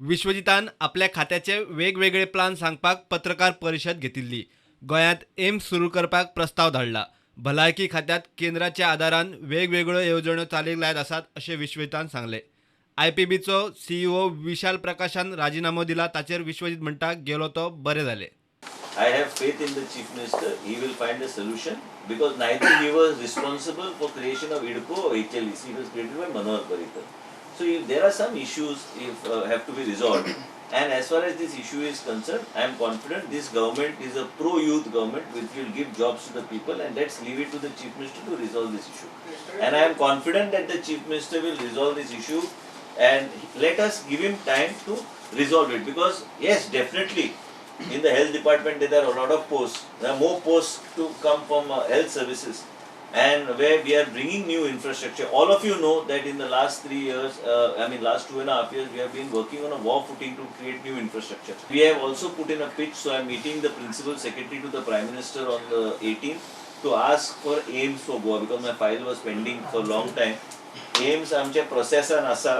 विश्वजितान आपल्या खात्याचे वेगवेगळे प्लान सांगपाक पत्रकार परिषद घेतिल्ली. गोंयांत एम्स सुरू करपाक प्रस्ताव धाडला. भलायकी खात्यात केंद्राच्या आदारान वेगवेगळ्यो येवजण्यो चालीक लायत आसात अशें विश्वजितान सांगलें. IPBचो CEO विशाल प्रकाशान राजीनामो दिला. ताचेर विश्वजीत म्हणटा गेलो तो बरें जालें. I have faith in the Chief Minister. He will find a solution because neither he was responsible for creation of IDCO or HLEC. It was created by Manohar Parrikar. So if there are some issues have to be resolved, and as far as this issue is concerned, I am confident this government is a pro-youth government which will give jobs to the people, and let's leave it to the Chief Minister to resolve this issue. And I am confident that the Chief Minister will resolve this issue, and let us give him time to resolve it, because yes, definitely in the health department there are a lot of posts. There are more posts to come from health services, and where we are bringing new infrastructure. All of you know that in the last 3 years, last 2.5 years, we have been working on a war footing to create new infrastructure. We have also put in a pitch, so I am meeting the Principal Secretary to the Prime Minister on the 18th to ask for AIIMS for Goa, because my file was pending for a long time. AIIMS आमच्या प्रोसेसान आसा,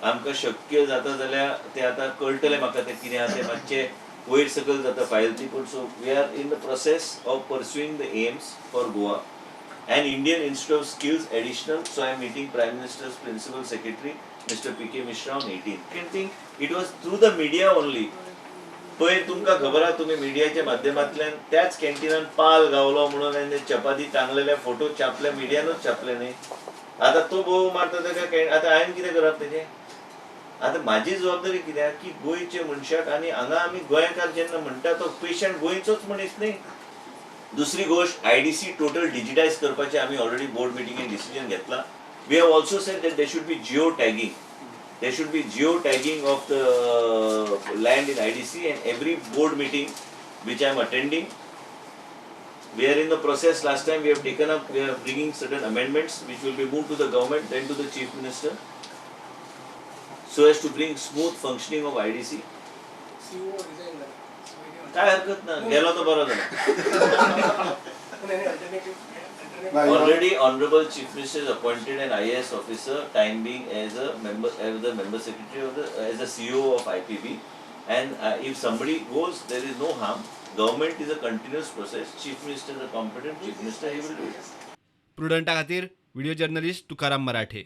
आमकां शक्य जाता जाल्यार ते आतां कळटलें म्हाका ते कितें आहा ते मातशें वयर सकल जाता फायल ती, पूण so we are in the process of pursuing the AIIMS फॉर Goa and Indian Institute of Skills additional. So I am meeting Prime Minister's Principal Secretary Mr. P.K. Mishra on 18th. Second thing, it was through the media only. पळय तुमकां खबर आहा, तुमी मिडियाच्या माध्यमांतल्यान त्याच कॅन्टीनान पाल गावलो म्हणून आनी चपाती तांगलेले फोटो छापले, मिडियानूच छापले न्ही. आतां तो बोव मारता ताका, आतां हांवें कितें करप तेजें? आतां म्हाजी जबाबदारी कित्याक की गोंयचे मनशाक, आनी हांगा आमी गोंयकार जेन्ना म्हणटा तो पेशंट गोंयचोच मनीस न्ही. दुसरी गोष्ट, IDC टोटल डिजिटायज करपाचें आमी ऑलरेडी बोर्ड मिटिंगेन डिसिजन घेतला. We have also said that there should be geo tagging. There should be geo-tagging of the land in IDC, and every board meeting which I am attending, we are in the process. Last time we have taken up, we are bringing certain amendments which will be moved to the government, then to the Chief Minister, so as to bring smooth functioning of IDC. काय हरकत ना, गेलो तो बरो झाला. Already Honorable Chief Minister has appointed an IAS officer, time being as the member secretary of as the CEO of IPB, and if somebody goes, there is no harm. Government is a continuous process. Chief Minister is a competent Chief Minister, he will do it. प्रुडंटा खातीर video journalist Tukaram मराठे.